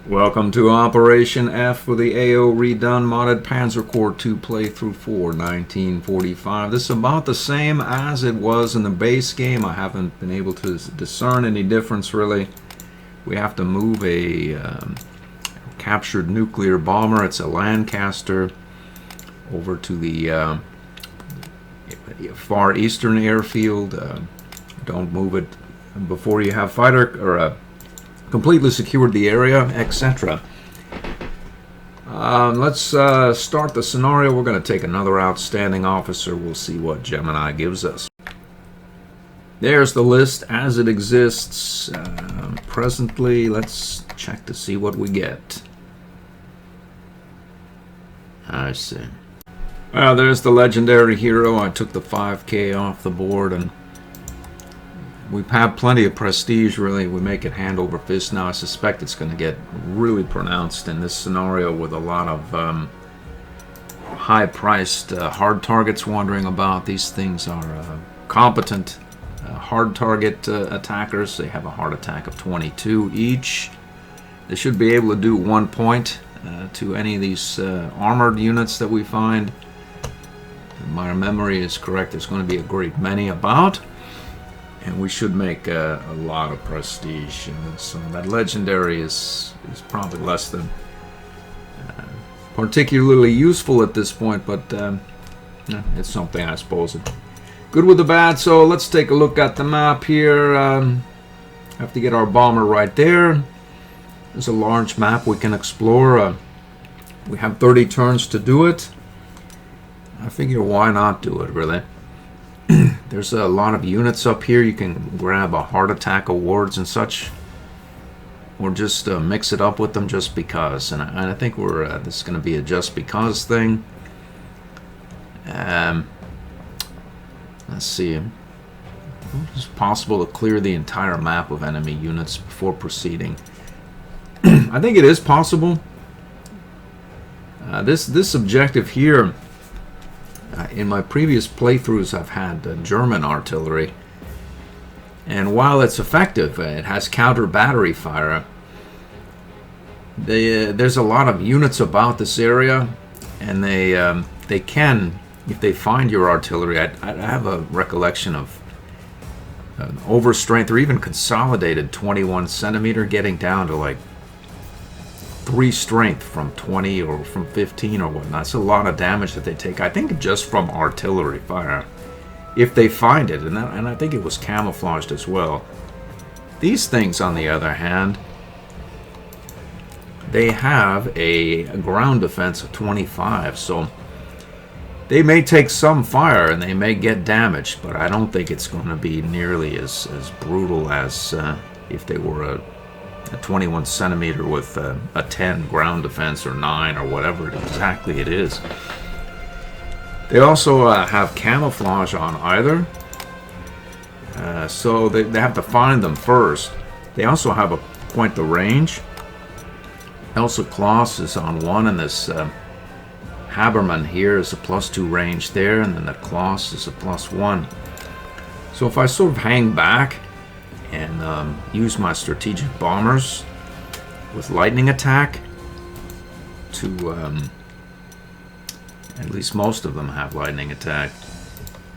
Welcome to Operation F for the AO Redone modded Panzer Corps 2 playthrough for 1945. This is about the same as it was in the base game. I haven't been able to discern any difference really. We have to move a captured nuclear bomber. It's a Lancaster over to the far eastern airfield. Don't move it before you have fighter or completely secured the area, etc. Let's start the scenario. We're going to take another outstanding officer. We'll see what Gemini gives us. There's the list as it exists presently. Let's check to see what we get. I see. Well, there's the legendary hero. I took the 5K off the board, and we've had plenty of prestige, really. We make it hand over fist now. I suspect it's going to get really pronounced in this scenario with a lot of high-priced hard targets wandering about. These things are competent hard target attackers. They have a hard attack of 22 each. They should be able to do 1 point to any of these armored units that we find. If my memory is correct, there's going to be a great many about. And we should make a lot of prestige. So that legendary is probably less than particularly useful at this point, but it's something, I suppose. Good with the bad. So let's take a look at the map here. Have to get our bomber right there. There's a large map we can explore. We have 30 turns to do it. I figure why not do it, really. There's a lot of units up here. You can grab a heart attack awards and such, or just mix it up with them just because. And I think this is going to be a just because thing. Let's see. It's possible to clear the entire map of enemy units before proceeding. I think it is possible. This objective here. In my previous playthroughs, I've had German artillery, and while it's effective, it has counter battery fire. There's a lot of units about this area, and they can, if they find your artillery. I have a recollection of an overstrength or even consolidated 21 centimeter getting down to like 3 strength from 20 or from 15 or whatnot. That's a lot of damage that they take, I think, just from artillery fire, if they find it, and I think it was camouflaged as well. These things, on the other hand, they have a ground defense of 25, so they may take some fire and they may get damaged, but I don't think it's going to be nearly as brutal as if they were a 21 centimeter with a 10 ground defense or 9 or whatever exactly it is. They also have camouflage on either, so they have to find them first. They also have a point to range. Elsa Kloss is on 1, and this Haberman here is a +2 range there, and then the Kloss is a +1. So if I sort of hang back and use my strategic bombers with lightning attack to at least most of them have lightning attack.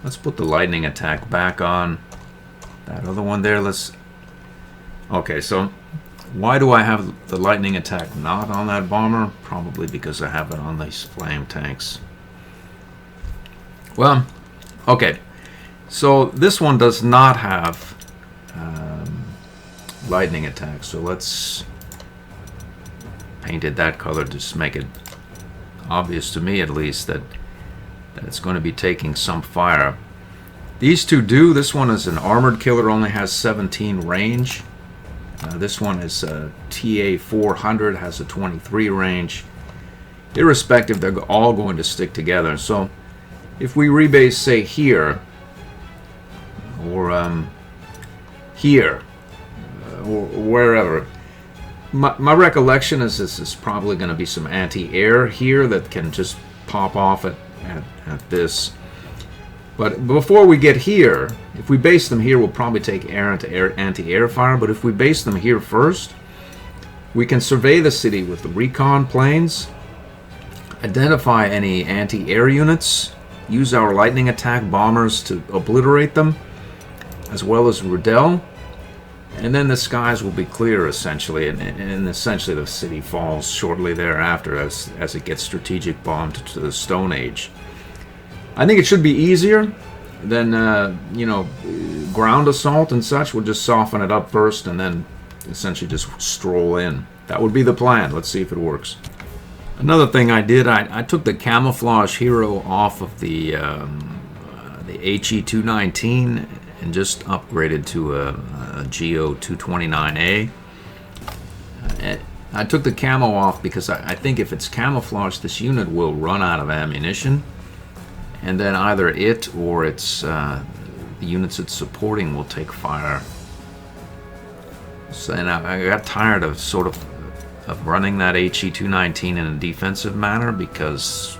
Let's put the lightning attack back on that other one there. Okay, so why do I have the lightning attack not on that bomber? Probably because I have it on these flame tanks. Well, okay, so this one does not have lightning attack, so let's paint it that color just to make it obvious to me, at least, that it's going to be taking some fire. These two do. This one is an armored killer, only has 17 range. This one is a TA 400, has a 23 range. Irrespective, they're all going to stick together. So if we rebase, say, here, or here, or wherever. My recollection is this is probably going to be some anti-air here that can just pop off at this. But before we get here, if we base them here, we'll probably take air into anti-air fire. But if we base them here first, We can survey the city with the recon planes, identify any anti-air units, use our lightning attack bombers to obliterate them, as well as Redone, and then the skies will be clear essentially, and essentially the city falls shortly thereafter as it gets strategic bombed to the Stone Age. I think it should be easier than ground assault and such. We'll just soften it up first and then essentially just stroll in. That would be the plan. Let's see if it works. Another thing I did, I took the camouflage hero off of the HE-219 and just upgraded to a GO-229A. I took the camo off because I think if it's camouflaged, this unit will run out of ammunition, and then either it or its the units it's supporting will take fire. So, and I got tired of of running that HE-219 in a defensive manner because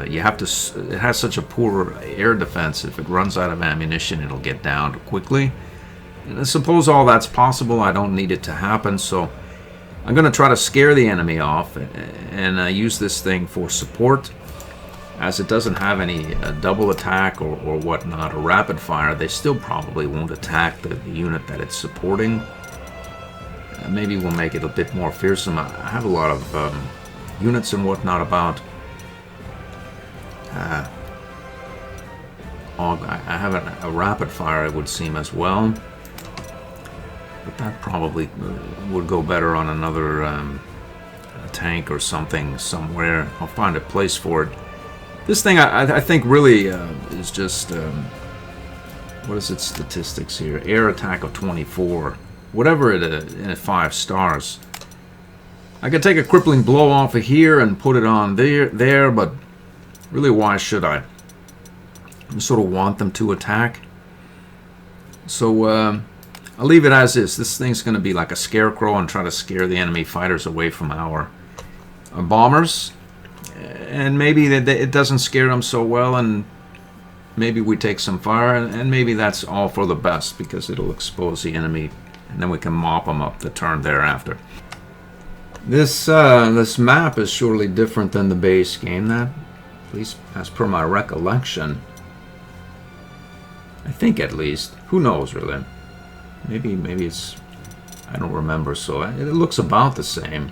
you have to. It has such a poor air defense. If it runs out of ammunition, it'll get down quickly. And I suppose all that's possible. I don't need it to happen, so I'm going to try to scare the enemy off and use this thing for support. As it doesn't have any double attack or whatnot, or rapid fire, they still probably won't attack the unit that it's supporting. Maybe we'll make it a bit more fearsome. I have a lot of units and whatnot about. I have a rapid fire, it would seem, as well. But that probably would go better on another tank or something somewhere. I'll find a place for it. This thing, I think, really is just, what is its statistics here? Air attack of 24. Whatever it is, in 5 stars. I could take a crippling blow off of here and put it on there, but really, why should I? I sort of want them to attack. So, I'll leave it as is. This thing's going to be like a scarecrow and try to scare the enemy fighters away from our bombers. And maybe it doesn't scare them so well, and maybe we take some fire, and maybe that's all for the best because it'll expose the enemy, and then we can mop them up the turn thereafter. This map is surely different than the base game, that, at least as per my recollection. I think, at least. Who knows, really? Maybe it's... I don't remember, so it looks about the same.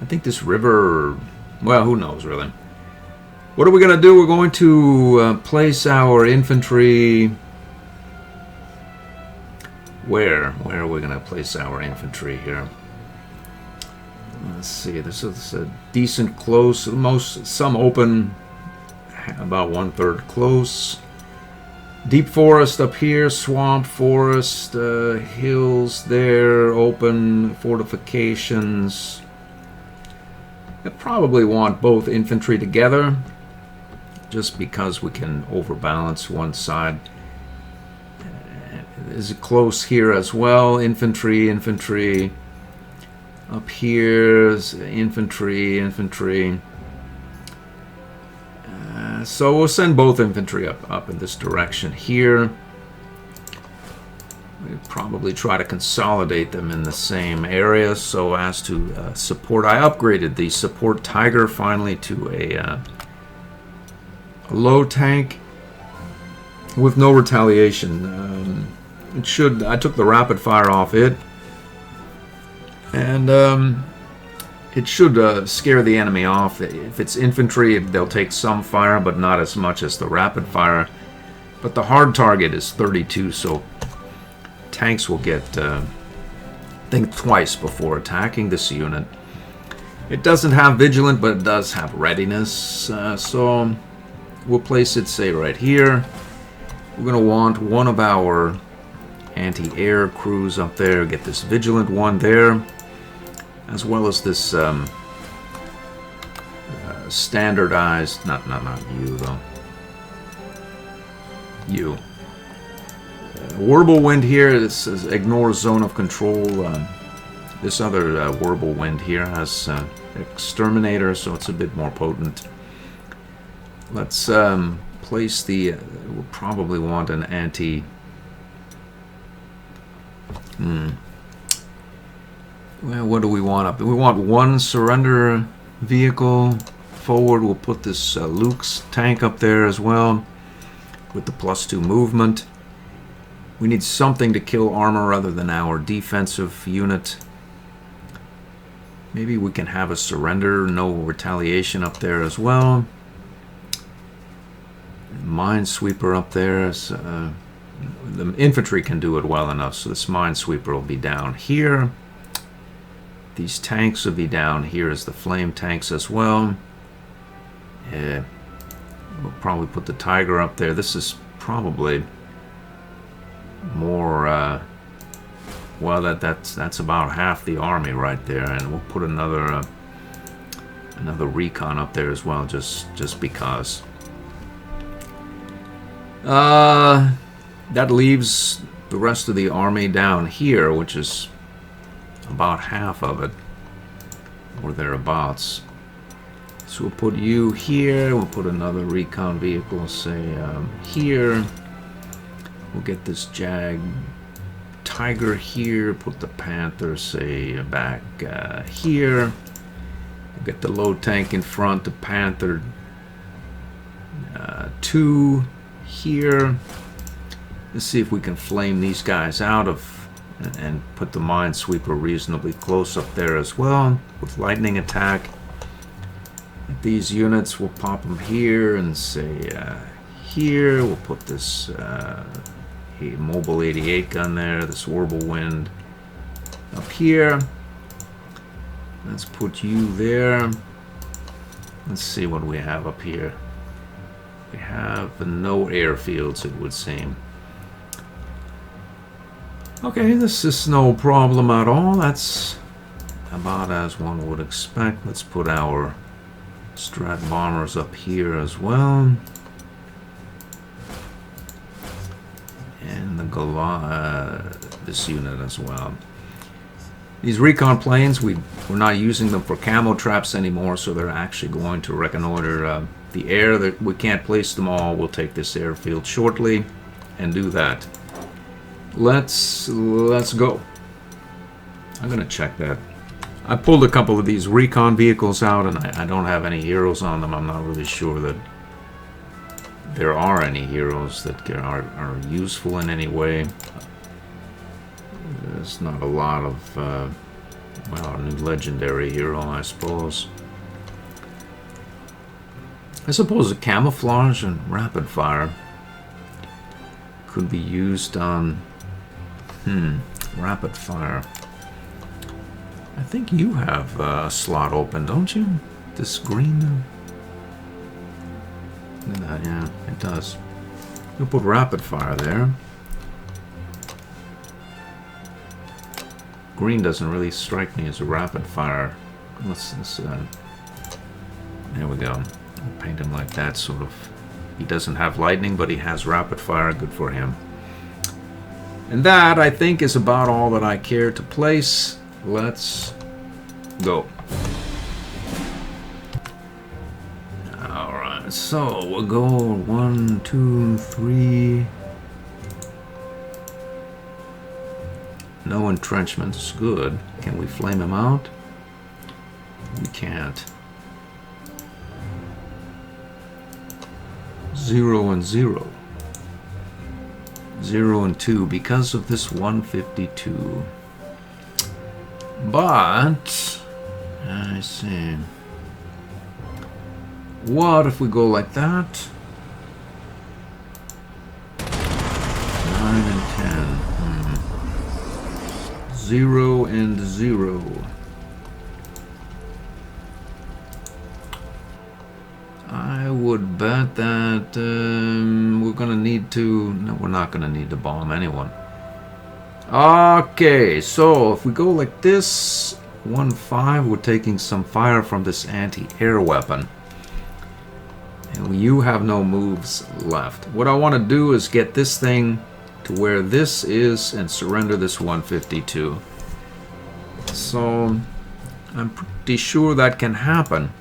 I think this river... Well, who knows, really. What are we going to do? We're going to place our infantry... Where? Where are we going to place our infantry here? Let's see. This is a decent close. Some open. About 1/3 close. Deep forest up here. Swamp forest. Hills there. Open. Fortifications. I probably want both infantry together, just because we can overbalance one side. Is it close here as well? Infantry. Up here is infantry. So we'll send both infantry up in this direction here. We'll probably try to consolidate them in the same area so as to support. I upgraded the support Tiger finally to a low tank with no retaliation. It should. I took the rapid fire off it, and it should scare the enemy off. If it's infantry, they'll take some fire, but not as much as the rapid fire. But the hard target is 32, so tanks will get think twice before attacking this unit. It doesn't have vigilant, but it does have readiness. So we'll place it, say, right here. We're going to want one of our anti-air crews up there. Get this vigilant one there, as well as this standardized. Not you though. You. Whirlwind here. This is ignore zone of control. This other Whirlwind here has exterminator, so it's a bit more potent. Let's place the. We'll probably want an anti. Well, what do we want up? We want one surrender vehicle forward. We'll put this Luke's tank up there as well with the +2 movement. We need something to kill armor other than our defensive unit. Maybe we can have a surrender, no retaliation up there as well. Minesweeper up there. The infantry can do it well enough, so this minesweeper will be down here. These tanks will be down here as the flame tanks as well. We'll probably put the Tiger up there. This is probably more... well, that's about half the army right there, and we'll put another recon up there as well, just because. That leaves the rest of the army down here, which is about half of it, or thereabouts. So we'll put you here. We'll put another recon vehicle, say here. We'll get this Jag Tiger here, put the Panther, say, back here. We'll get the low tank in front, the Panther 2 here. Let's see if we can flame these guys out of and put the Minesweeper reasonably close up there as well with lightning attack. These units, we'll pop them here and say here. We'll put this Mobile 88 gun there, this Wirbelwind up here. Let's put you there. Let's see what we have up here. We have no airfields, it would seem. Okay, this is no problem at all. That's about as one would expect. Let's put our Strat bombers up here as well. And the this unit as well. These recon planes, we're not using them for camo traps anymore, so they're actually going to reconnoiter the air. That we can't place them all. We'll take this airfield shortly and do that. Let's go. I'm gonna check that. I pulled a couple of these recon vehicles out, and I don't have any heroes on them. I'm not really sure that there are any heroes that are useful in any way. There's not a lot of, well, a new legendary hero, I suppose. I suppose a camouflage and rapid fire could be used on, rapid fire. I think you have a slot open, don't you? This green. Look at that, yeah, it does. We'll put rapid fire there. Green doesn't really strike me as a rapid fire. Let's there we go. I'll paint him like that, sort of. He doesn't have lightning, but he has rapid fire. Good for him. And that, I think, is about all that I care to place. Let's go. Alright, so we'll go 1, 2, 3. No entrenchments, good. Can we flame him out? We can't. 0 and 0. 0 and 2 because of this 152. But I see. What if we go like that? 9 and 10. 0 and 0. I would bet that we're gonna need to... No, we're not gonna need to bomb anyone. Okay, so if we go like this, 1-5, we're taking some fire from this anti-air weapon. And you have no moves left. What I want to do is get this thing to where this is and surrender this 152. So I'm pretty sure that can happen.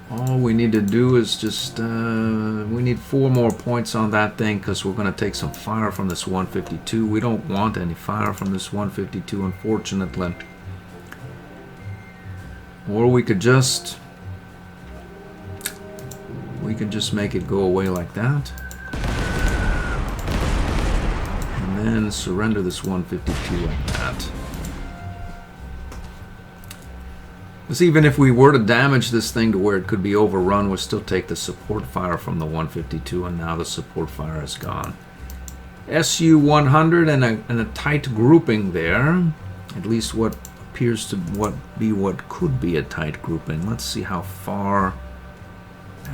All we need to do is just, we need 4 more points on that thing because we're going to take some fire from this 152. We don't want any fire from this 152, unfortunately. Or we could just make it go away like that. And then surrender this 152 like that. Because even if we were to damage this thing to where it could be overrun, we'll still take the support fire from the 152, and now the support fire is gone. SU-100 and a tight grouping there. At least what appears to be what could be a tight grouping. Let's see how far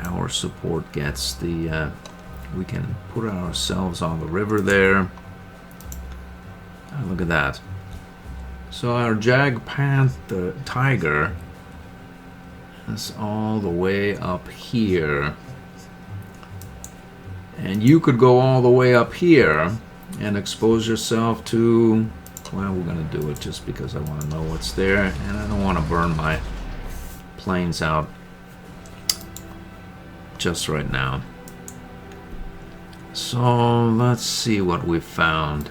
our support gets. We can put ourselves on the river there. Oh, look at that. So our Jag Panther Tiger is all the way up here. And you could go all the way up here and expose yourself to, well, we're going to do it just because I want to know what's there. And I don't want to burn my planes out just right now. So let's see what we found.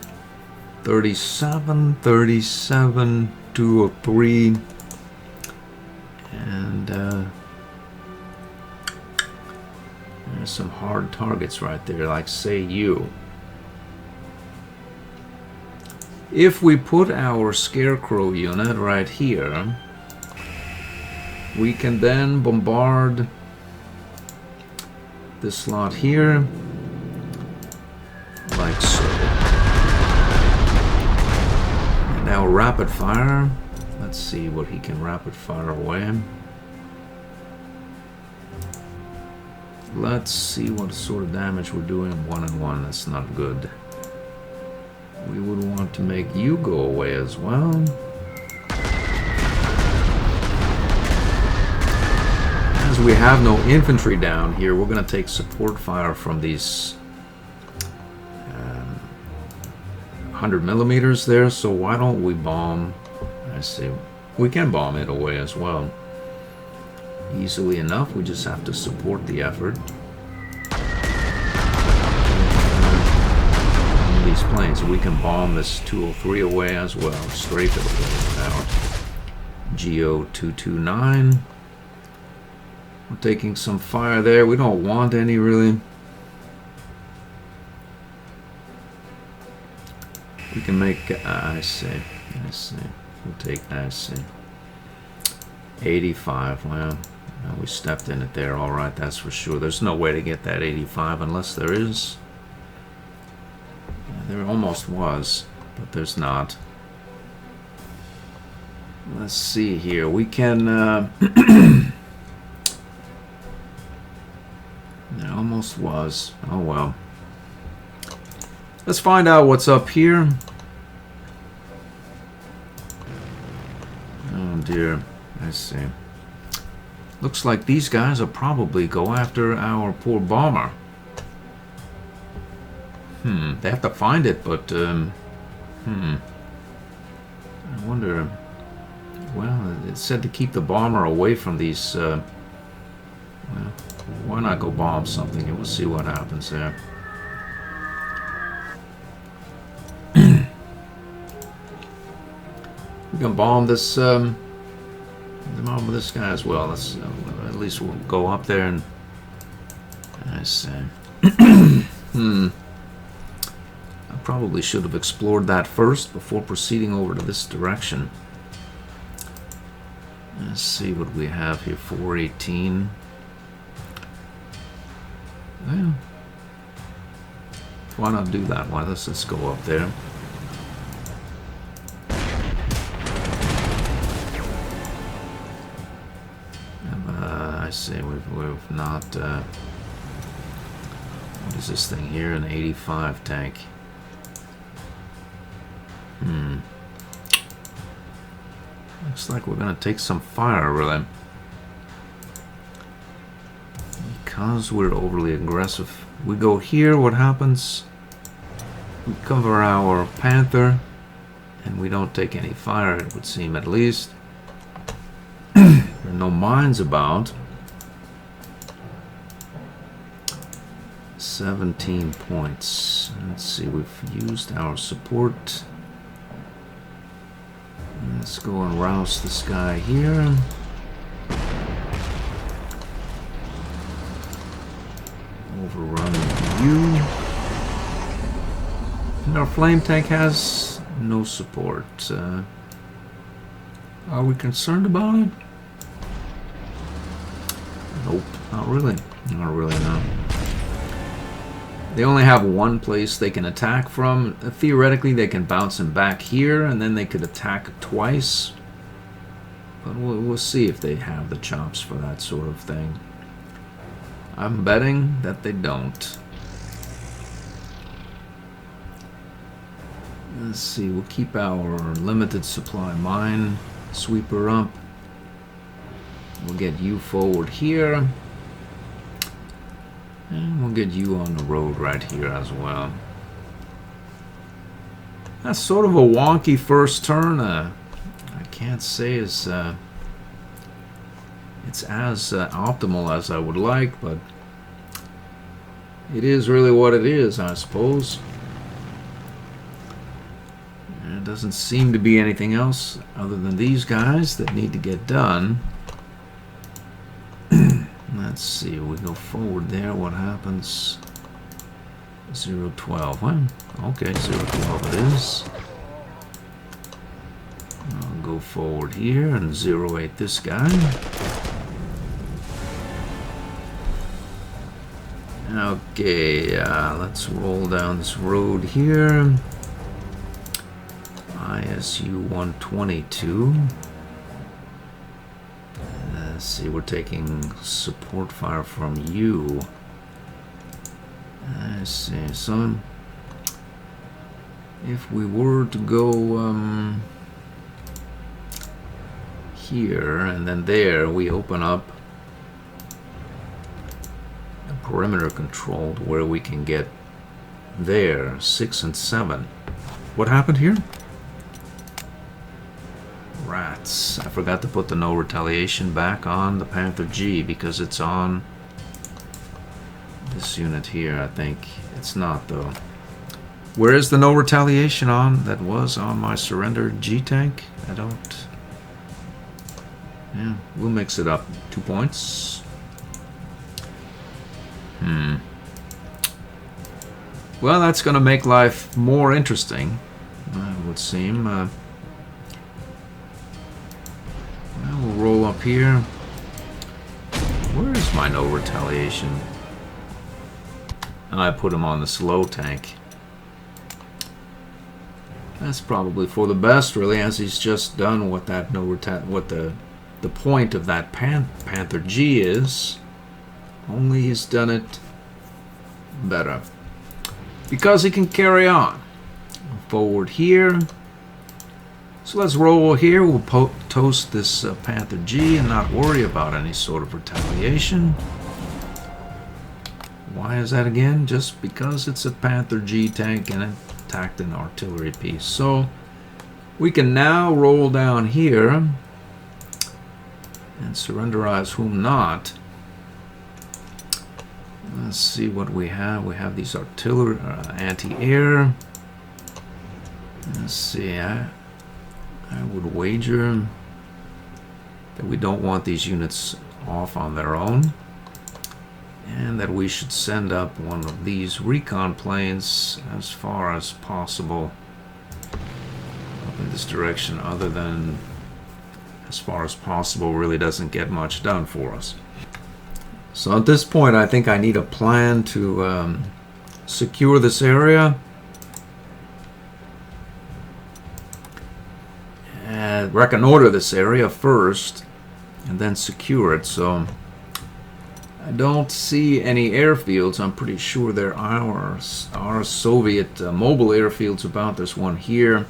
37, 37, 203, and there's some hard targets right there, like say you. If we put our Scarecrow unit right here, we can then bombard this slot here, like so. Now rapid fire. Let's see what he can rapid fire away. Let's see what sort of damage we're doing. 1 and 1. That's not good. We would want to make you go away as well. As we have no infantry down here, we're going to take support fire from these 100 millimeters there, so why don't we bomb? I see. We can bomb it away as well. Easily enough, we just have to support the effort. These planes, we can bomb this 203 away as well. Strafe it away out. GO229. We're taking some fire there. We don't want any really. We can make, I see. We'll take, I see. 85, well, we stepped in it there, alright, that's for sure. There's no way to get that 85 unless there is. Yeah, there almost was, but there's not. Let's see here, we can, there almost was, oh well. Let's find out what's up here. Oh dear, I see. Looks like these guys will probably go after our poor bomber. They have to find it, but I wonder. Well, it said to keep the bomber away from these. Well, why not go bomb something and we'll see what happens there. We can bomb this guy as well. Let's at least we'll go up there and I see. I probably should have explored that first before proceeding over to this direction. Let's see what we have here. 418. Well, why not do that? Why let's just go up there. I see. We've not. What is this thing here? An 85 tank. Looks like we're gonna take some fire, really. Because we're overly aggressive. We go here, what happens? We cover our Panther, and we don't take any fire, it would seem, at least. There are no mines about. 17 points. Let's see, we've used our support. Let's go and rouse this guy here. Overrun you. And our flame tank has no support. Are we concerned about it? Nope, not really. Not really, no. They only have one place they can attack from. Theoretically, they can bounce him back here, and then they could attack twice. But we'll see if they have the chops for that sort of thing. I'm betting that they don't. Let's see, we'll keep our limited supply mine sweeper up. We'll get you forward here. And we'll get you on the road right here as well. That's sort of a wonky first turn. I can't say it's as optimal as I would like, but it is really what it is, I suppose. And it doesn't seem to be anything else other than these guys that need to get done. Let's see, we go forward there, what happens? 012, huh? Okay, 012 it is. I'll go forward here and 08 this guy. Okay, let's roll down this road here. ISU 122. Let's see, we're taking support fire from you. I see, so if we were to go here and then there, we open up a perimeter controlled where we can get there, 6 and 7. What happened here? Rats. I forgot to put the no retaliation back on the Panther G because it's on this unit here, I think. It's not, though. Where is the no retaliation on that was on my surrender G tank? I don't... Yeah, we'll mix it up. 2 points. Well, that's going to make life more interesting, it would seem. Well, we'll roll up here. Where is my no retaliation? And I put him on the slow tank. That's probably for the best, really, as he's just done what that what the point of that Panther G is. Only he's done it better because he can carry on forward here. So let's roll here. We'll toast this Panther G and not worry about any sort of retaliation. Why is that again? Just because it's a Panther G tank and it attacked an artillery piece. So we can now roll down here and surrenderize whom not. Let's see what we have. We have these artillery anti-air. Let's see. I would wager that we don't want these units off on their own, and that we should send up one of these recon planes as far as possible up in this direction. Other than as far as possible really doesn't get much done for us. So at this point I think I need a plan to secure this area and reconnoiter this area first and then secure it. So I don't see any airfields. I'm pretty sure there are Soviet mobile airfields about. There's one here,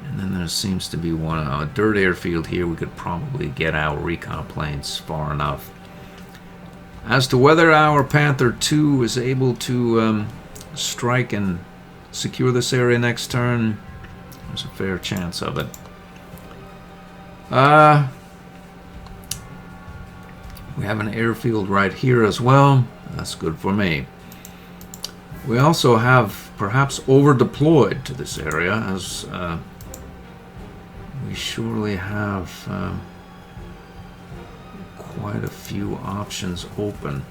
and then there seems to be one, a dirt airfield here. We could probably get our recon planes far enough. As to whether our Panther II is able to strike and secure this area next turn, there's a fair chance of it. We have an airfield right here as well. That's good for me. We also have perhaps over-deployed to this area, as we surely have quite a few options open.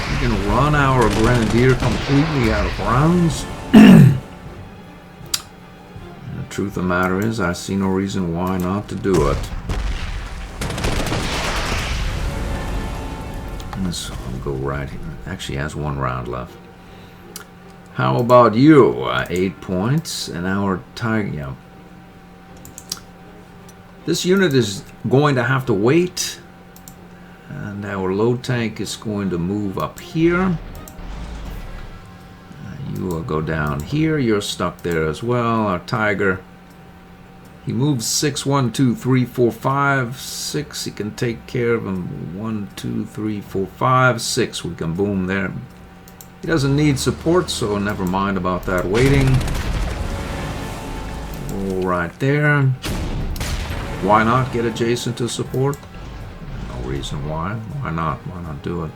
We can run our Grenadier completely out of rounds. The truth of the matter is, I see no reason why not to do it. Let's go right here. Actually has 1 round left. How about you? 8 points, and our Tiger. Yeah. This unit is going to have to wait, and our load tank is going to move up here. You will go down here. You're stuck there as well. Our Tiger. He moves 6, 1, 2, 3, 4, 5, 6. He can take care of him. 1, 2, 3, 4, 5, 6. We can boom there. He doesn't need support, so never mind about that waiting. All right there. Why not get adjacent to support? No reason why. Why not? Why not do it?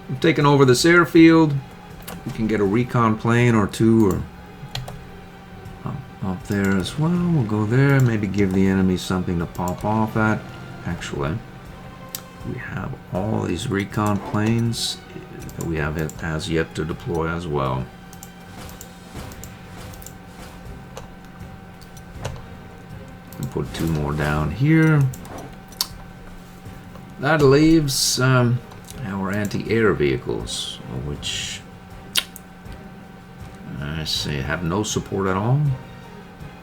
We've taken over this airfield. We can get a recon plane or 2 or up there as well. We'll go there. Maybe give the enemy something to pop off at. Actually, we have all these recon planes that we have as yet to deploy as well. And put 2 more down here. That leaves our anti-air vehicles, which I say have no support at all.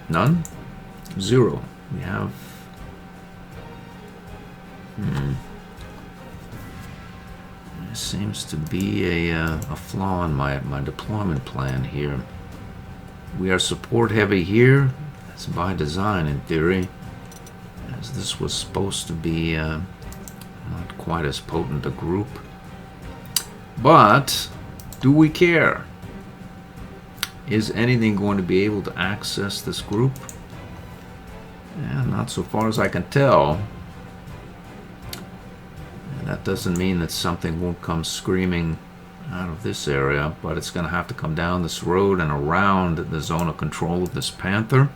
None? 0. We have... There seems to be a flaw in my deployment plan here. We are support heavy here. That's by design in theory, as this was supposed to be not quite as potent a group. But do we care? Is anything going to be able to access this group? Not so far as I can tell. And that doesn't mean that something won't come screaming out of this area, but it's going to have to come down this road and around the zone of control of this Panther.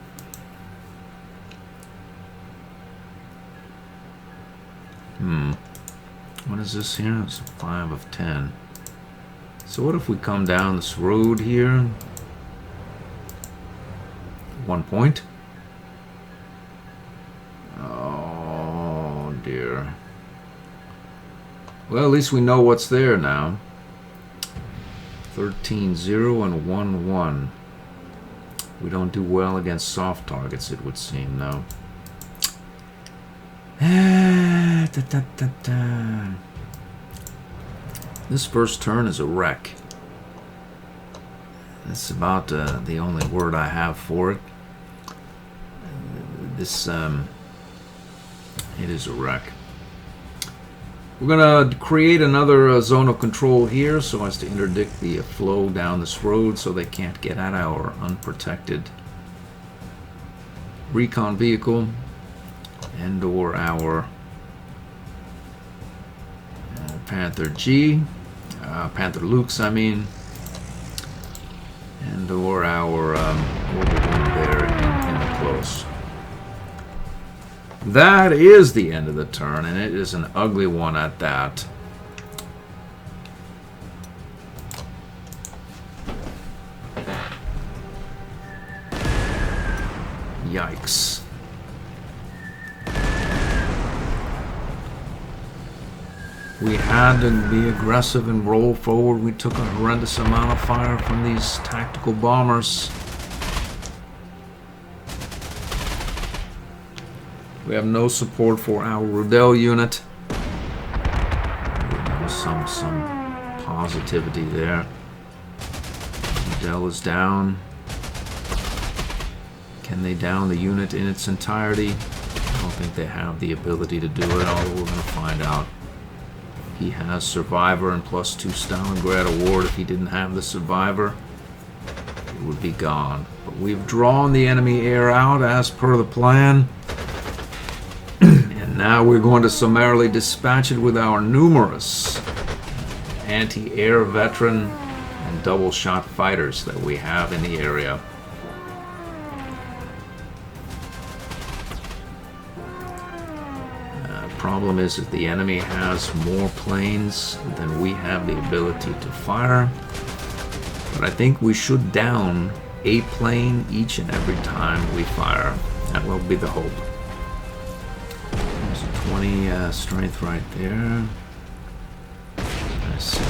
What is this here? It's a 5 of 10. So what if we come down this road here? 1 point. Oh dear. Well, at least we know what's there now. 13-0 and 1-1. We don't do well against soft targets, it would seem, no. This first turn is a wreck. That's about the only word I have for it. This, it is a wreck. We're going to create another zone of control here so as to interdict the flow down this road so they can't get at our unprotected recon vehicle and or our Panther G, Panther Lukes, I mean, and or our orbital there in the close. That is the end of the turn, and it is an ugly one at that. Yikes. We had to be aggressive and roll forward. We took a horrendous amount of fire from these tactical bombers. We have no support for our Redone unit. Some positivity there. Redone is down. Can they down the unit in its entirety? I don't think they have the ability to do it, although we're going to find out. He has Survivor and +2 Stalingrad award. If he didn't have the Survivor, it would be gone. But we've drawn the enemy air out as per the plan. And Now we're going to summarily dispatch it with our numerous anti-air veteran and double shot fighters that we have in the area. Problem is that the enemy has more planes than we have the ability to fire, but I think we should down a plane each and every time we fire. That will be the hope. There's a 20 strength right there. Let's see.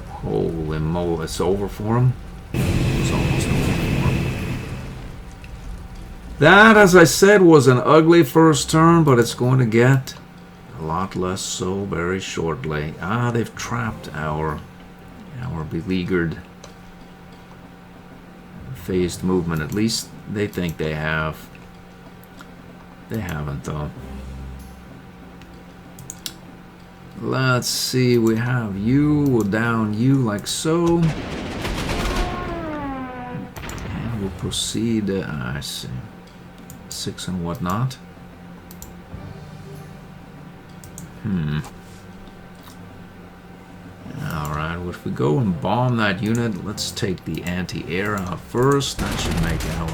Holy moly, it's over for him. It was almost over for him. That, as I said, was an ugly first turn, but it's going to get a lot less so very shortly. Ah, they've trapped our beleaguered phased movement. At least they think they have. They haven't, though. Let's see, we have you, we'll down you like so. And we'll proceed, I see. 6 and whatnot. Alright, well, if we go and bomb that unit, let's take the anti-air out first. That should make our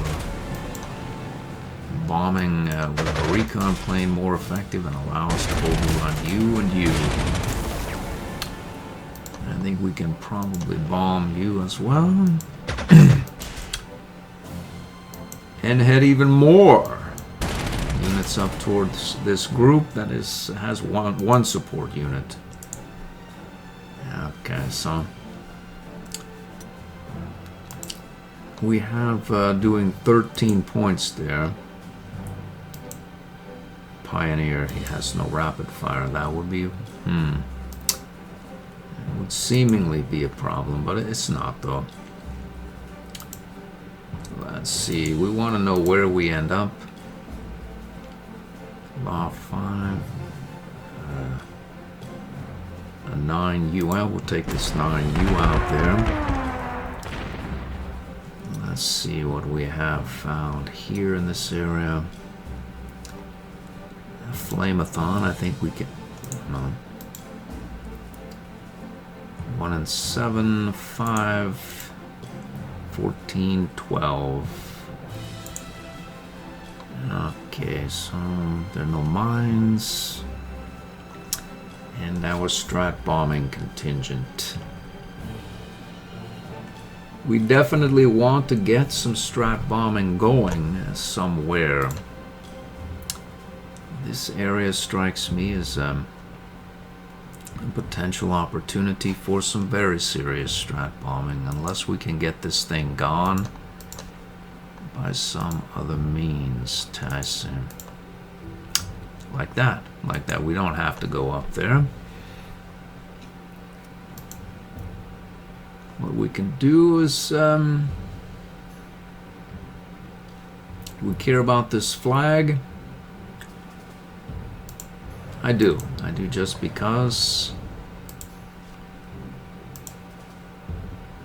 bombing with a recon plane more effective and allow us to overrun you and you. I think we can probably bomb you as well. And head even more units up towards this group that has one support unit. Okay, so we have doing 13 points there. Pioneer, he has no rapid fire. That would be, it would seemingly be a problem, but it's not though. Let's see, we want to know where we end up. Law 5. A 9U out. We'll take this 9U out there. Let's see what we have found here in this area. A Flame-a-thon, I think we can. No. 1 and 7, 5, 14, 12. Okay, so there are no mines. And our strat bombing contingent. We definitely want to get some strat bombing going somewhere. This area strikes me as a potential opportunity for some very serious strat bombing, unless we can get this thing gone by some other means. Tyson. Like that. We don't have to go up there. What we can do is we care about this flag. I do just because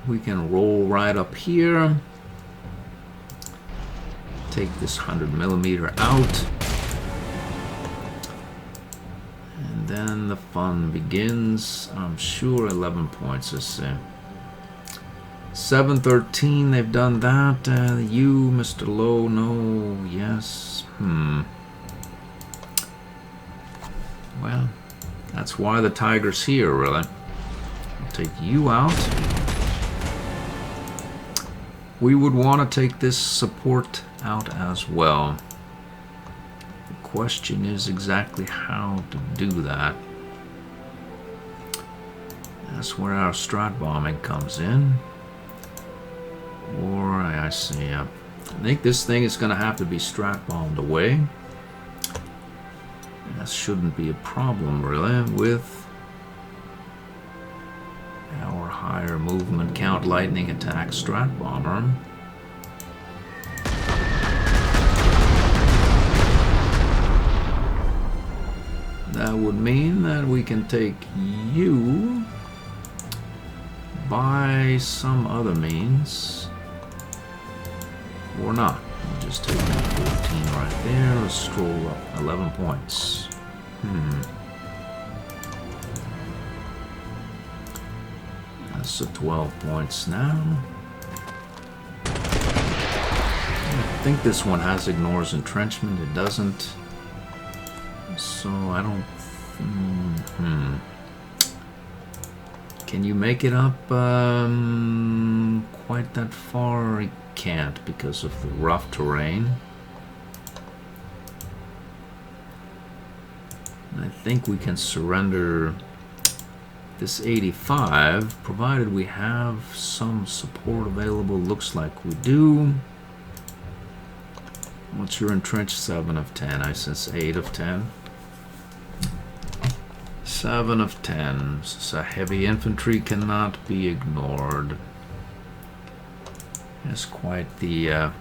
we can roll right up here, take this 100mm out, and then the fun begins. I'm sure 11 points is 713. They've done that. You, Mr. Low, no, yes. Well, that's why the tiger's here, really. I'll take you out. We would want to take this support out as well. The question is exactly how to do that. That's where our strat bombing comes in. Or, I see, I think this thing is going to have to be strat bombed away. That shouldn't be a problem, really, with our higher movement count lightning attack strat bomber. That would mean that we can take you by some other means, or not. We'll just take that 14 right there. Let's stroll up 11 points. That's a 12 points now. I think this one has ignores entrenchment. It doesn't. So I don't. Can you make it up quite that far? It can't because of the rough terrain. I think we can surrender this 85, provided we have some support available. Looks like we do. What's your entrenched? 7 of 10. I sense 8 of 10. 7 of 10. So heavy infantry cannot be ignored. That's quite the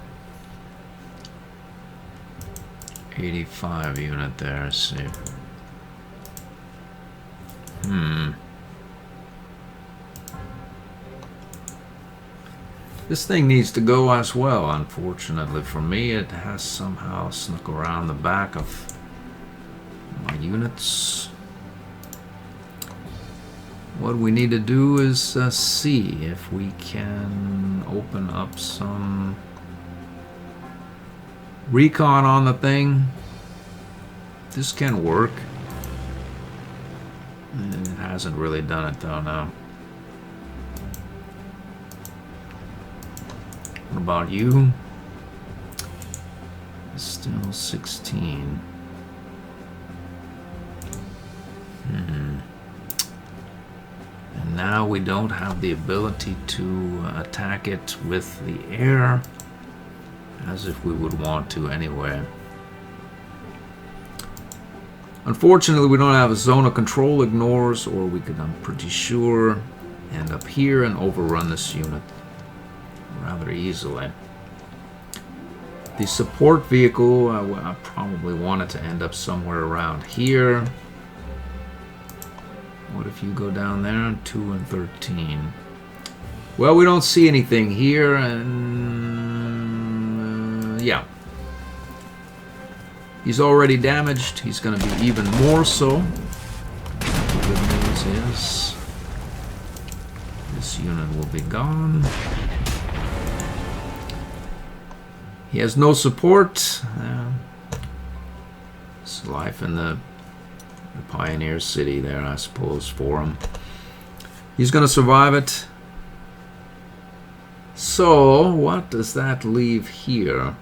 85 unit there. Let's see. This thing needs to go as well. Unfortunately for me, it has somehow snuck around the back of my units. What we need to do is see if we can open up some recon on the thing. This can work. It hasn't really done it though now. What about you? Still 16. And now we don't have the ability to attack it with the air as if we would want to anyway. Unfortunately, we don't have a zone of control ignores, or we could, I'm pretty sure, end up here and overrun this unit rather easily. The support vehicle, I probably want it to end up somewhere around here. What if you go down there? 2 and 13. Well, we don't see anything here, and yeah. He's already damaged. He's going to be even more so. The good news is this unit will be gone. He has no support. It's life in the Pioneer City there, I suppose, for him. He's going to survive it. So, what does that leave here?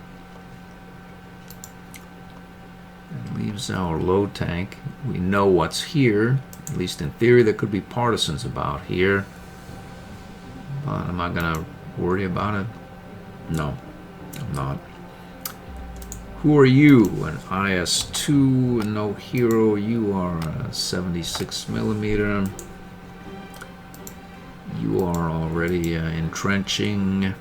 It leaves our low tank. We know what's here. At least in theory, there could be partisans about here. But am I going to worry about it? No, I'm not. Who are you? An IS-2, no hero. You are a 76 millimeter. You are already entrenching.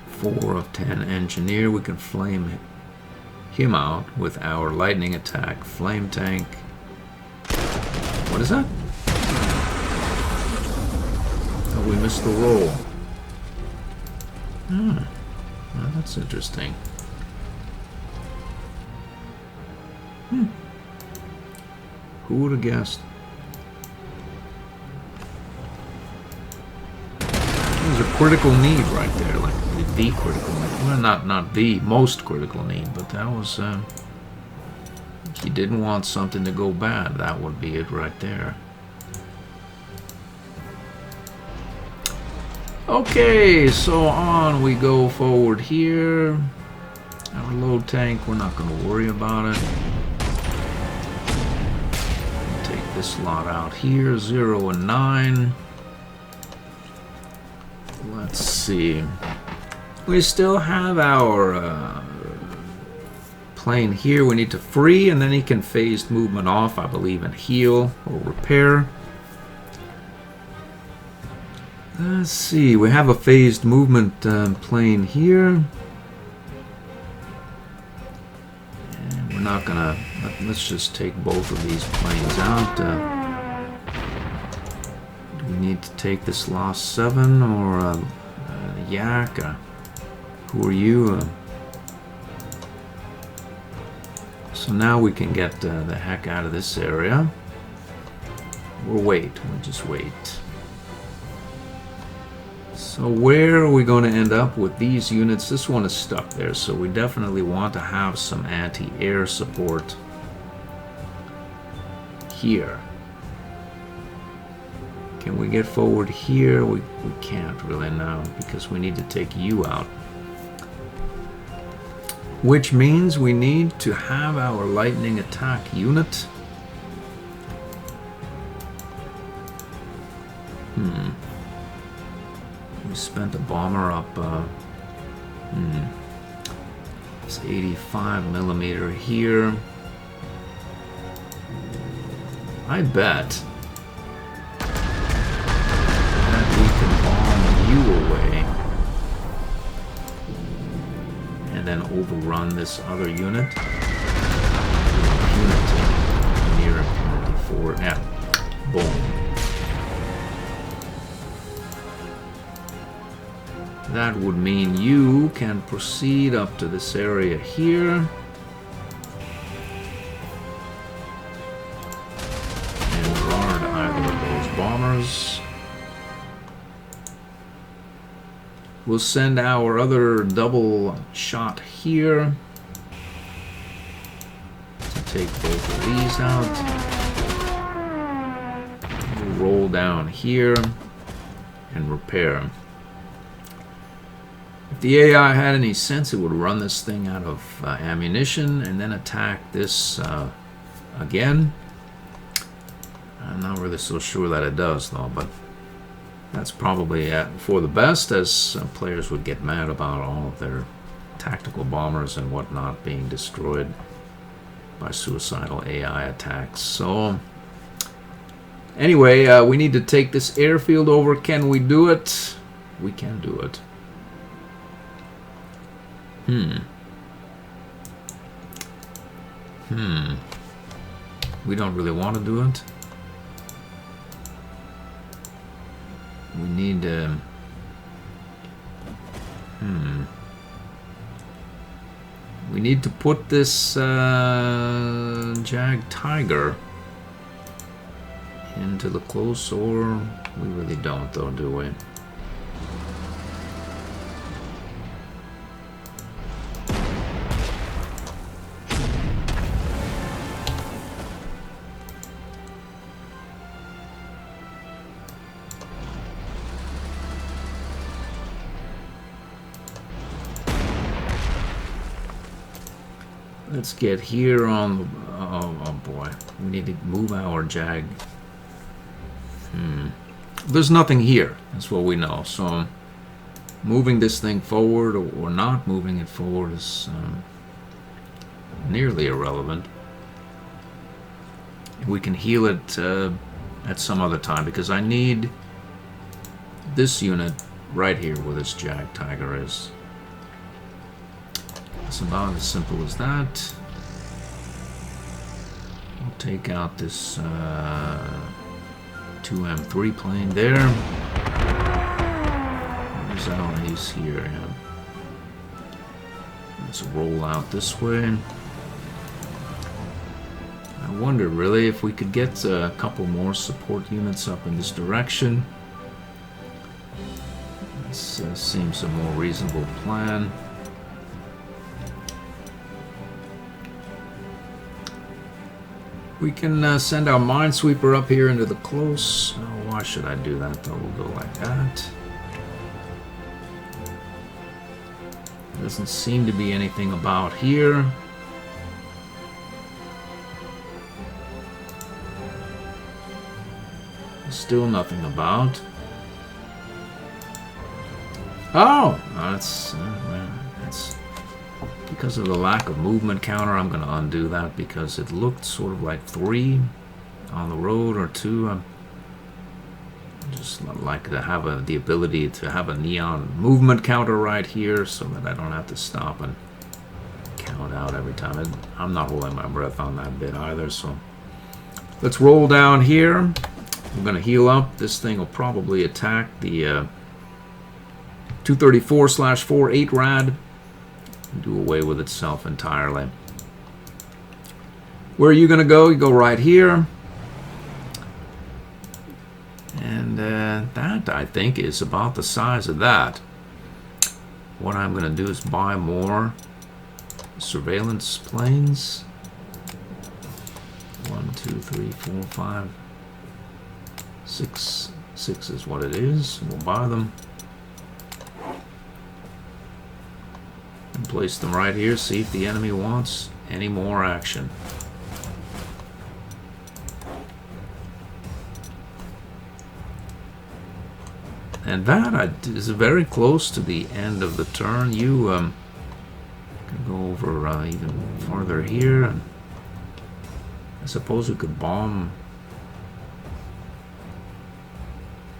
4 of 10 engineer. We can flame him out with our lightning attack. Flame tank. What is that? Oh, we missed the roll. Well, that's interesting. Who would have guessed? There's a critical need right there, like the critical need. Well, not the most critical need, but that was. If you didn't want something to go bad, that would be it right there. Okay, so on we go forward here. Our low tank, we're not going to worry about it. Take this lot out here, 0 and 9. Let's see. We still have our plane here. We need to free, and then he can phased movement off, I believe, and heal or repair. Let's see. We have a phased movement plane here. And we're not gonna. Let's just take both of these planes out. Do we need to take this lost 7 or Yak? Who are you? So now we can get the heck out of this area. We'll just wait. So where are we going to end up with these units? This one is stuck there, so we definitely want to have some anti-air support here. Can we get forward here? We can't really now because we need to take you out. Which means we need to have our lightning attack unit. We spent a bomber up. It's 85mm here. I bet that we can bomb you away and then overrun this other unit. Impunity. Near impunity 4. Yeah. Boom. That would mean you can proceed up to this area here. And guard either of those bombers. We'll send our other double shot here to take both of these out. We'll roll down here and repair. If the AI had any sense, it would run this thing out of ammunition and then attack this again. I'm not really so sure that it does, though, but that's probably for the best, as players would get mad about all of their tactical bombers and whatnot being destroyed by suicidal AI attacks. So, anyway, we need to take this airfield over. Can we do it? We can do it. We don't really want to do it. We need we need to put this Jag Tiger into the close, or we really don't, though, do we? Let's get here on the... Oh boy. We need to move our Jag. There's nothing here. That's what we know. So moving this thing forward or not moving it forward is nearly irrelevant. We can heal it at some other time, because I need this unit right here where this Jag Tiger is. It's about as simple as that. We'll take out this 2M3 plane there. Where's our ace here? Yeah. Let's roll out this way. I wonder really if we could get a couple more support units up in this direction. This seems a more reasonable plan. We can send our Minesweeper up here into the close. Oh, why should I do that though? We'll go like that. Doesn't seem to be anything about here. Still nothing about. Oh, that's because of the lack of movement counter. I'm going to undo that because it looked sort of like 3 on the road or 2. I just like to have the ability to have a neon movement counter right here so that I don't have to stop and count out every time. I'm not holding my breath on that bit either. So let's roll down here. I'm going to heal up. This thing will probably attack the 234/48 rad do away with itself entirely. Where are you going to go? You go right here. And that, I think, is about the size of that. What I'm going to do is buy more surveillance planes. 1, 2, 3, 4, 5, 6. 6 is what it is. We'll buy them. And place them right here. See if the enemy wants any more action. And that is very close to the end of the turn. You can go over even farther here. And I suppose we could bomb.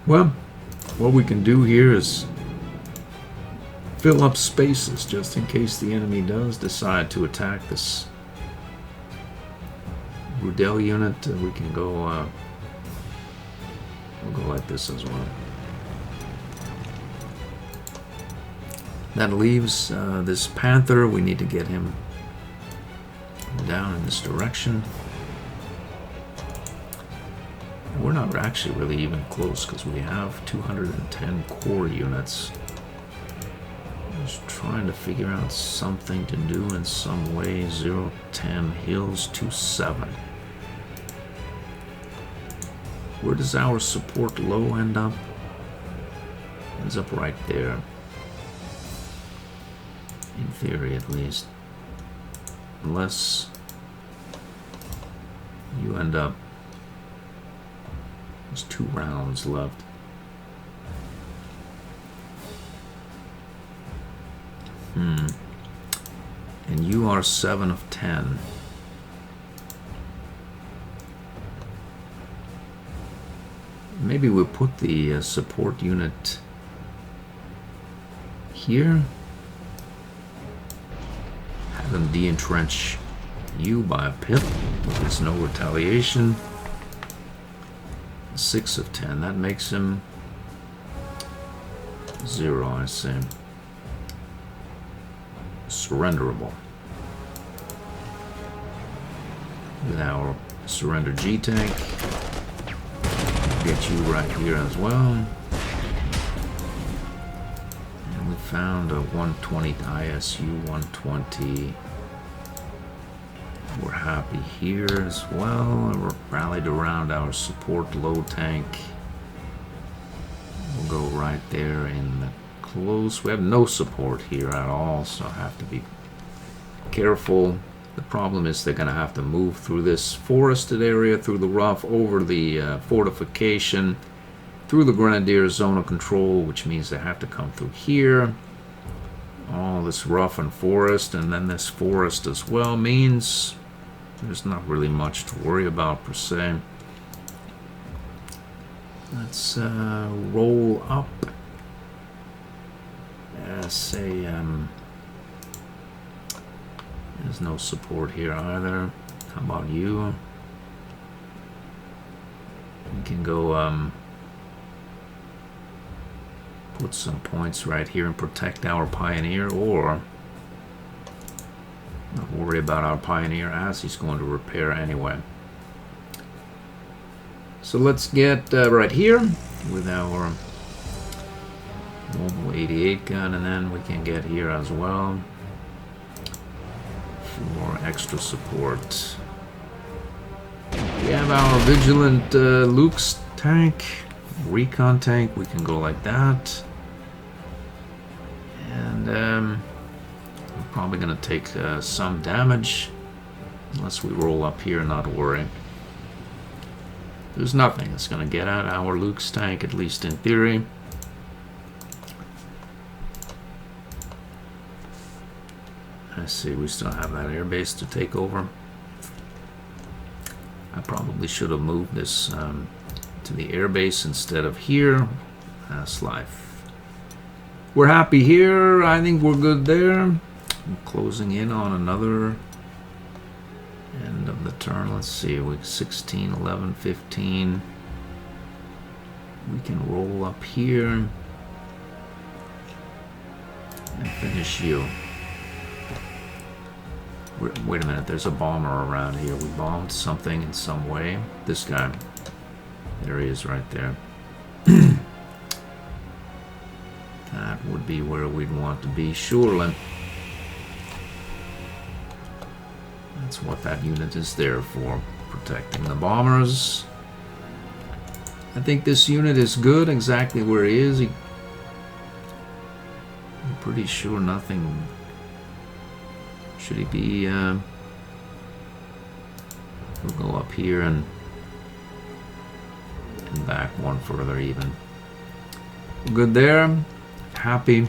Well, what we can do here is fill up spaces just in case the enemy does decide to attack this Redone unit. We can go. We'll go like this as well. That leaves this Panther. We need to get him down in this direction. We're not actually really even close because we have 210 core units. Just trying to figure out something to do in some way. 0-10 hills to 7. Where does our support low end up? Ends up right there. In theory, at least. Unless you end up... There's 2 rounds left. And you are 7 of 10. Maybe we'll put the support unit here. Have them de-entrench you by a pip. There's no retaliation. 6 of 10. That makes him 0, I say. Surrenderable. With our surrender G tank. Get you right here as well. And we found a 120 ISU 120. We're happy here as well. We're rallied around our support low tank. We'll go right there in the close. We have no support here at all, so I have to be careful. The problem is they're going to have to move through this forested area, through the rough, over the fortification, through the Grenadier zone of control, which means they have to come through here. All this rough and forest, and then this forest as well, means there's not really much to worry about per se. Let's roll up. Say, there's no support here either. How about you? We can go put some points right here and protect our Pioneer, or not worry about our Pioneer as he's going to repair anyway. So let's get right here with our mobile 88 gun, and then we can get here as well for extra support. We have our Vigilant Luke's tank, recon tank. We can go like that. And we're probably going to take some damage unless we roll up here, not worry. There's nothing that's going to get at our Luke's tank, at least in theory. I see we still have that airbase to take over. I probably should have moved this to the airbase instead of here. That's life. We're happy here. I think we're good there. I'm closing in on another end of the turn. Let's see, week 16, 11, 15. We can roll up here and finish you. Wait a minute, there's a bomber around here. We bombed something in some way. This guy. There he is right there. That would be where we'd want to be, surely. That's what that unit is there for, protecting the bombers. I think this unit is good exactly where he is. I'm pretty sure nothing... Should he be... We'll go up here and back one further even. Good there. Happy.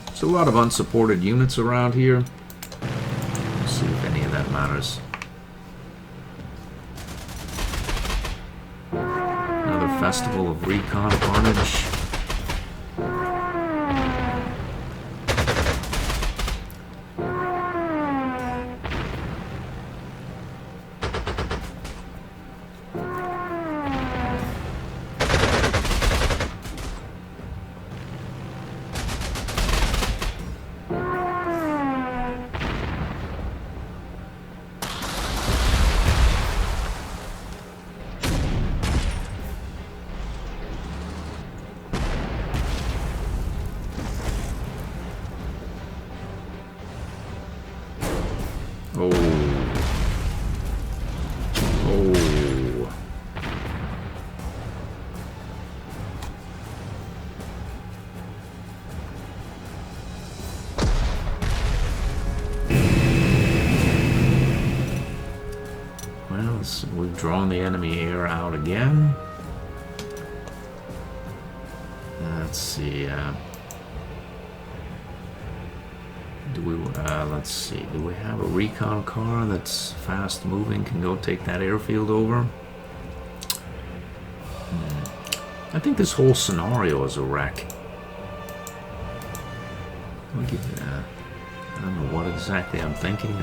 There's a lot of unsupported units around here. Let's see if any of that matters. Another festival of recon carnage. We've drawn the enemy air out again. Let's see. Let's see. Do we have a recon car that's fast moving? Can go take that airfield over? I think this whole scenario is a wreck. I'll give it a, I don't know what exactly I'm thinking.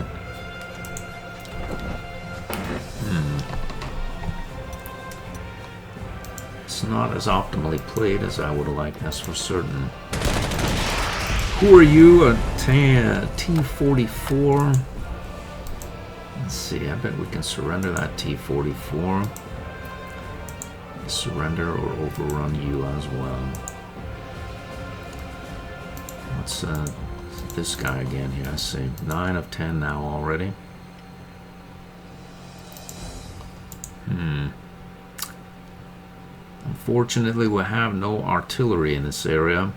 It's not as optimally played as I would have liked, that's for certain. Who are you? A T-44? Let's see, I bet we can surrender that T-44. Surrender or overrun you as well. What's this guy again here? I see 9 of 10 now already. Unfortunately, we have no artillery in this area.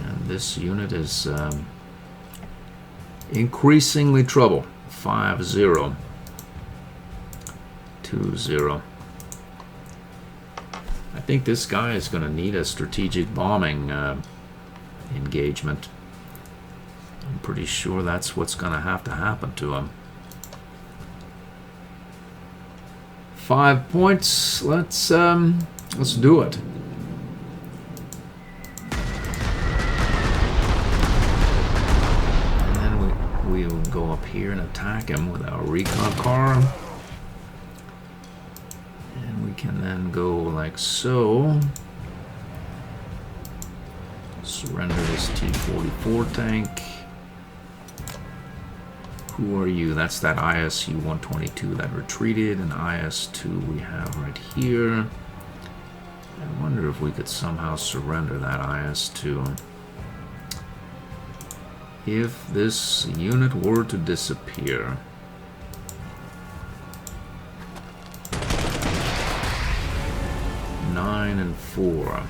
And this unit is increasingly trouble. 5-0. 2-0. I think this guy is going to need a strategic bombing engagement. I'm pretty sure that's what's going to have to happen to him. 5 points. Let's do it. And then we'll go up here and attack him with our recon car. And we can then go like so. Surrender this T-44 tank. Who are you? That's that ISU-122 that retreated, and IS-2 we have right here. I wonder if we could somehow surrender that IS-2. If this unit were to disappear. Nine and 4.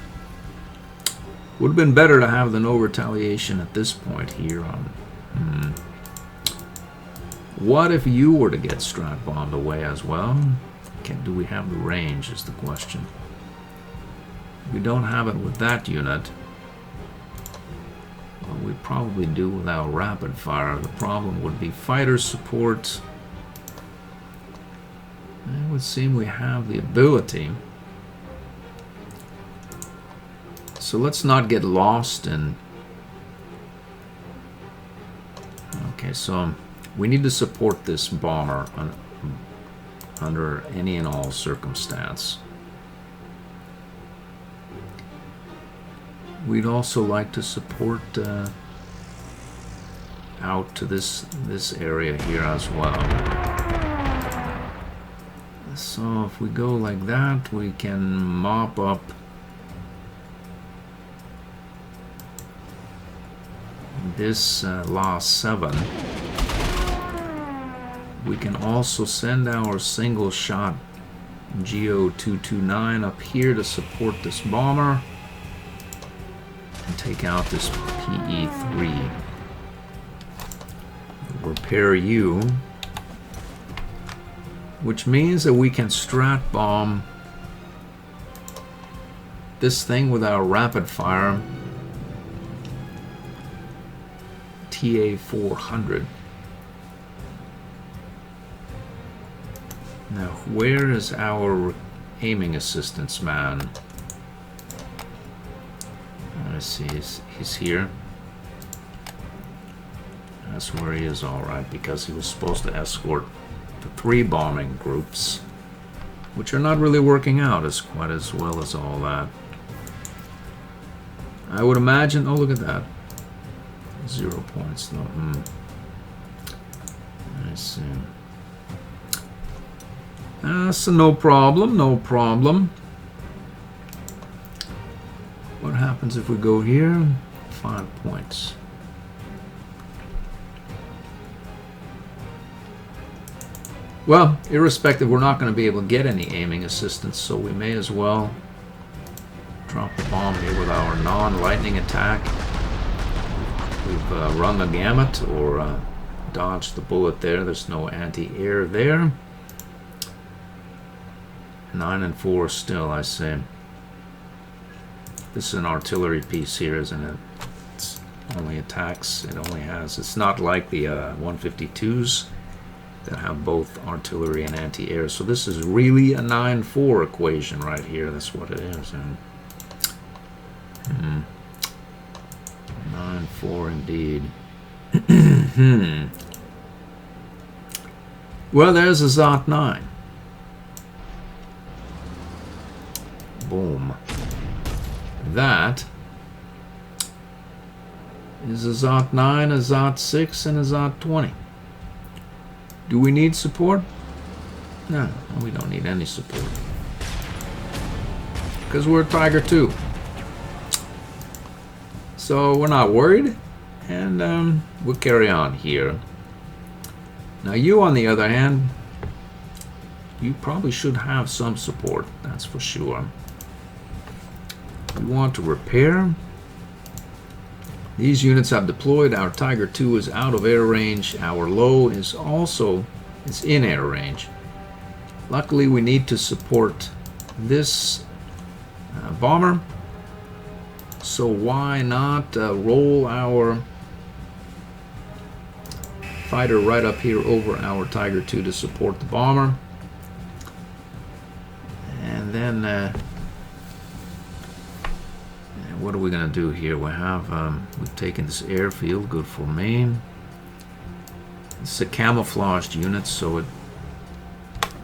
Would have been better to have the no retaliation at this point here on. What if you were to get strat bombed away as well? Do we have the range is the question. We don't have it with that unit. Well, we probably do without rapid fire. The problem would be fighter support. It would seem we have the ability. So let's not get lost in... Okay, so we need to support this bomber under any and all circumstance. We'd also like to support out to this area here as well. So if we go like that, we can mop up this last 7. We can also send our single shot GO229 up here to support this bomber and take out this PE3. Repair you, which means that we can strat bomb this thing with our rapid fire TA400. Now, where is our aiming assistance man? Let's see, he's here. That's where he is, alright, because he was supposed to escort the 3 bombing groups, which are not really working out as quite as well as all that. I would imagine, oh look at that. 0 points though. I see. So no problem, no problem. What happens if we go here? 5 points. Well, irrespective, we're not going to be able to get any aiming assistance, so we may as well drop the bomb here with our non-lightning attack. We've run the gamut, or dodged the bullet there. There's no anti-air there. 9 and 4 still, I say. This is an artillery piece here, isn't it? It's only attacks. It only has. It's not like the 152s that have both artillery and anti-air. So this is really a 9-4 equation right here. That's what it is. 9-4 indeed. Well, there's a Zot 9. Boom. That is a Zot 9, a Zot 6, and a Zot 20. Do we need support? No, we don't need any support. Because we're Tiger 2. So we're not worried. And we'll carry on here. Now you, on the other hand, you probably should have some support. That's for sure. We want to repair. These units have deployed. Our Tiger 2 is out of air range. Our low is also in air range. Luckily, we need to support this bomber. So why not roll our fighter right up here over our Tiger 2 to support the bomber. And then what are we going to do here? We have we've taken this airfield, good for me. It's a camouflaged unit, so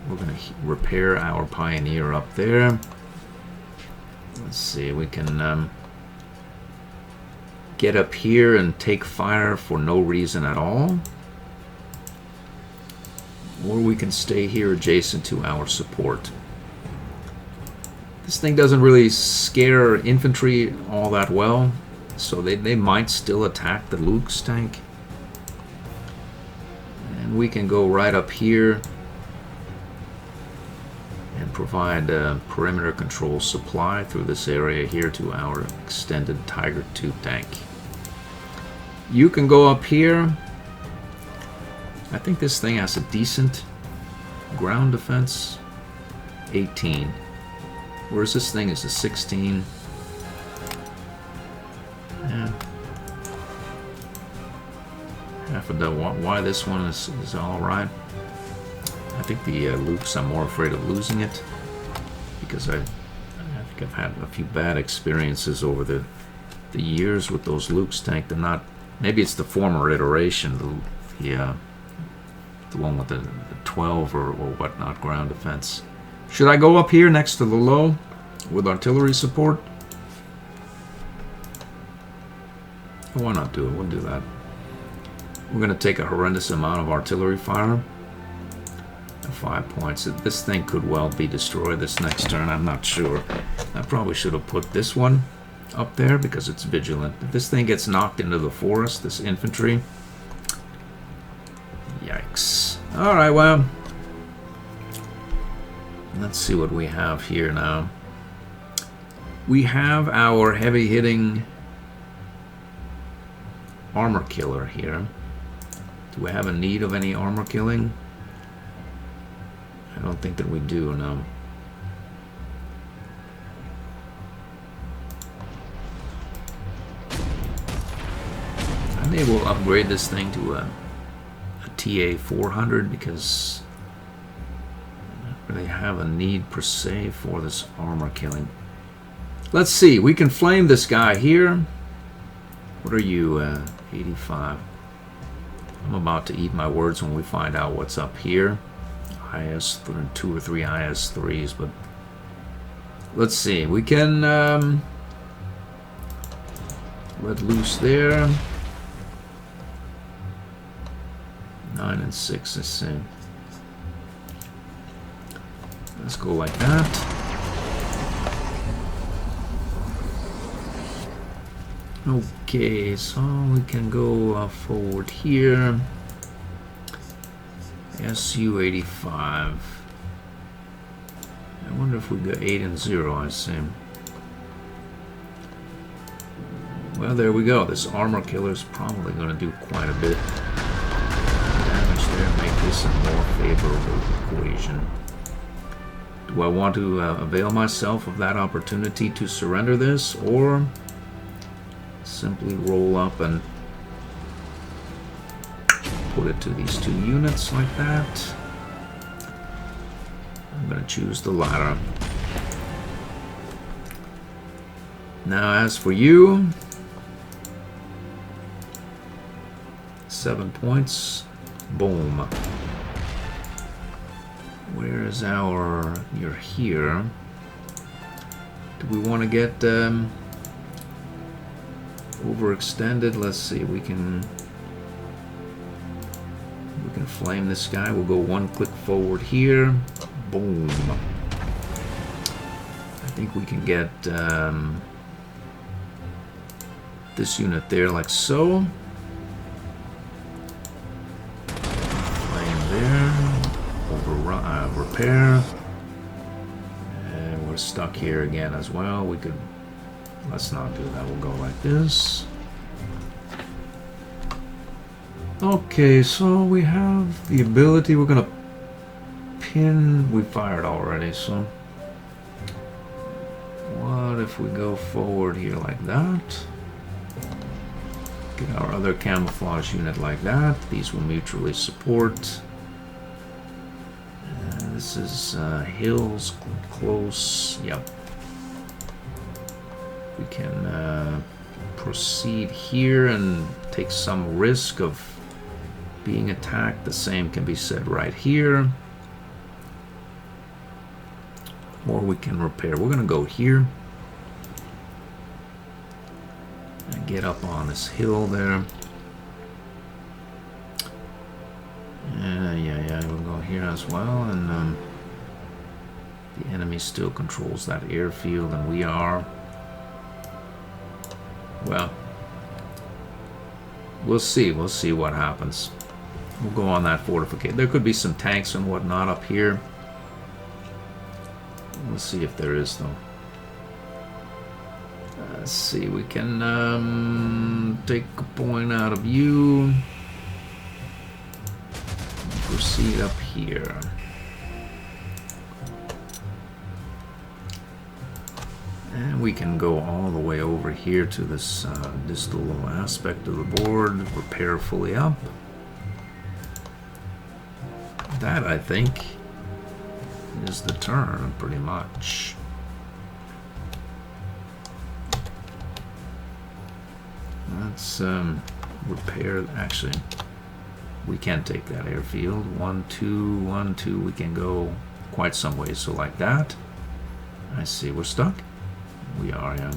we're going to repair our Pioneer up there. Let's see, we can get up here and take fire for no reason at all. Or we can stay here adjacent to our support. This thing doesn't really scare infantry all that well, so they might still attack the Luke's tank. And we can go right up here and provide perimeter control supply through this area here to our extended Tiger 2 tank. You can go up here. I think this thing has a decent ground defense. 18. Whereas this thing is a 16. Yeah. Half of the why this one is alright. I think the Lukes, I'm more afraid of losing it. Because I think I've had a few bad experiences over the years with those Luke's tank. They're not, maybe it's the former iteration, the one with the 12 or whatnot ground defense. Should I go up here next to the low with artillery support? Why not do it? We'll do that. We're going to take a horrendous amount of artillery fire. 5 points. This thing could well be destroyed this next turn. I'm not sure. I probably should have put this one up there because it's vigilant. If this thing gets knocked into the forest, this infantry... Yikes. Alright, well... Let's see what we have here now. We have our heavy-hitting armor killer here. Do we have a need of any armor killing? I don't think that we do, no. I may will upgrade this thing to a TA 400 because I don't really have a need per se for this armor killing. Let's see, we can flame this guy here. What are you, 85? I'm about to eat my words when we find out what's up here. IS-3, 2 or 3 IS-3s, but let's see. We can let loose there. 9 and 6, let's see. Let's go like that. Okay, so we can go forward here. SU-85. I wonder if we got 8 and 0, I see. Well, there we go. This armor killer is probably going to do quite a bit of damage there, make this a more favorable equation. Do I want to avail myself of that opportunity to surrender this, or simply roll up and put it to these 2 units like that? I'm going to choose the latter. Now, as for you, 7 points. Boom. Where is our... You're here. Do we want to get overextended? Let's see. We can flame this guy. We'll go 1 click forward here. Boom. I think we can get this unit there like so. Flame there. Overrun, repair. And we're stuck here again as well. We could... Let's not do that. We'll go like this. Okay, so we have the ability. We're gonna pin. We fired already, so what if we go forward here like that? Get our other camouflage unit like that. These will mutually support. This is hills close. Yep. We can proceed here and take some risk of being attacked. The same can be said right here. Or we can repair. We're going to go here and get up on this hill there. Yeah, we'll go here as well. And the enemy still controls that airfield, and we are... Well, we'll see. We'll see what happens. We'll go on that fortification. There could be some tanks and whatnot up here. We'll see if there is, though. Let's see. We can take a point out of you. Proceed up here. And we can go all the way over here to this distal aspect of the board, repair fully up. That, I think, is the turn, pretty much. Let's repair. Actually, we can take that airfield. 1, 2, 1, 2. We can go quite some ways. So like that. I see. We're stuck. We are, yeah.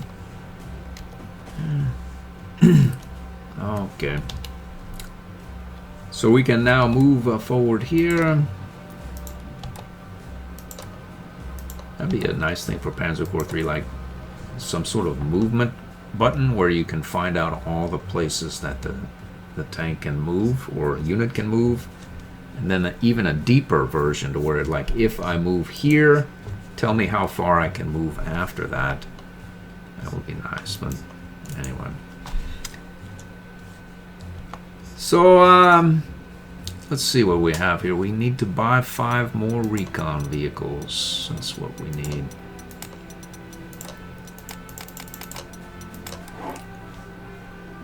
Okay. So we can now move forward here. That'd be a nice thing for Panzer Corps 3, like some sort of movement button where you can find out all the places that the tank can move or unit can move. And then even a deeper version to where, like, if I move here, tell me how far I can move after that. That would be nice, but anyway. So, let's see what we have here. We need to buy 5 more recon vehicles. That's what we need.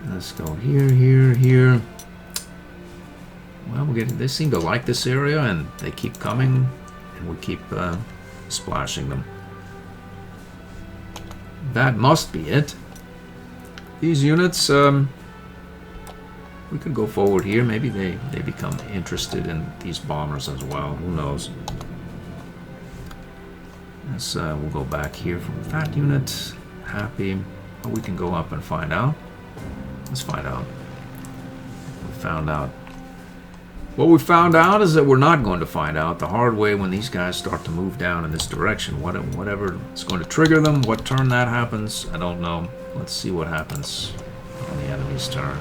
Let's go here, here, here. Well, they seem to like this area, and they keep coming, and we keep splashing them. That must be it. These units, we could go forward here. Maybe they become interested in these bombers as well. Who knows? Let's, we'll go back here from that unit. Happy. Oh, we can go up and find out. Let's find out. We found out. What we found out is that we're not going to find out the hard way when these guys start to move down in this direction. Whatever is going to trigger them, what turn that happens, I don't know. Let's see what happens on the enemy's turn.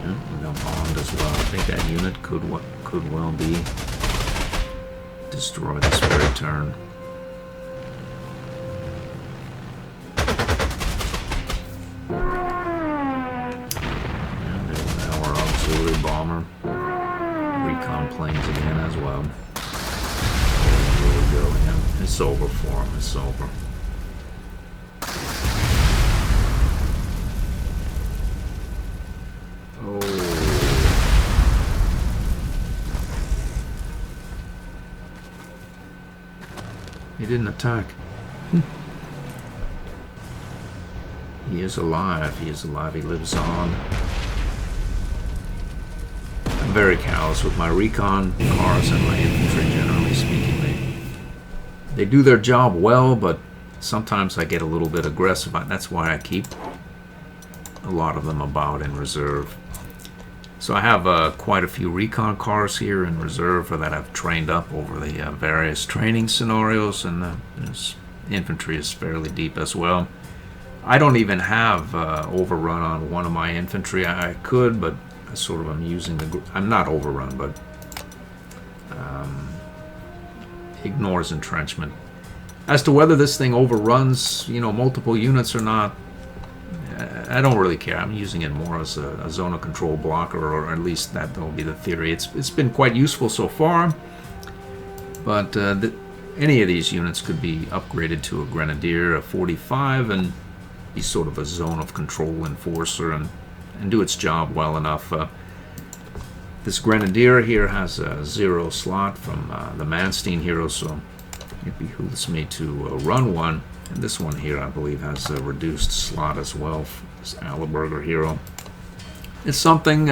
Yeah, we got bombed as well. I think that unit could well be destroyed this very turn. Bomber, recon planes again as well. There we go. Yeah, it's over for him. It's over. Oh, he didn't attack. He is alive. He is alive. He lives on. Very callous with my recon cars and my infantry, generally speaking. They do their job well, but sometimes I get a little bit aggressive. That's why I keep a lot of them about in reserve. So I have quite a few recon cars here in reserve that I've trained up over the various training scenarios, and infantry is fairly deep as well. I don't even have overrun on one of my infantry. I could, but sort of I'm using I'm not overrun, but ignores entrenchment. As to whether this thing overruns, multiple units or not, I don't really care. I'm using it more as a zone of control blocker, or at least that will be the theory. It's been quite useful so far, but any of these units could be upgraded to a grenadier, a 45, and be sort of a zone of control enforcer and do its job well enough. This grenadier here has a 0 slot from the Manstein hero, so it behooves me to run one. And this one here, I believe, has a reduced slot as well. This Aliberger hero. It's something.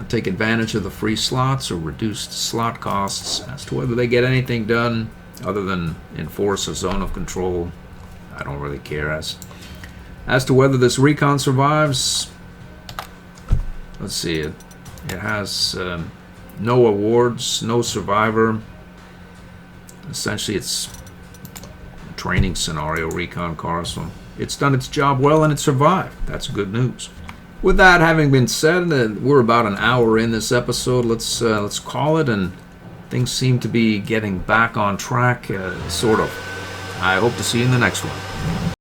Take advantage of the free slots or reduced slot costs. As to whether they get anything done other than enforce a zone of control, I don't really care. As to whether this recon survives, let's see, it has no awards, no survivor. Essentially, it's a training scenario recon car, so it's done its job well and it survived. That's good news. With that having been said, we're about an hour in this episode. Let's call it, and things seem to be getting back on track, sort of. I hope to see you in the next one.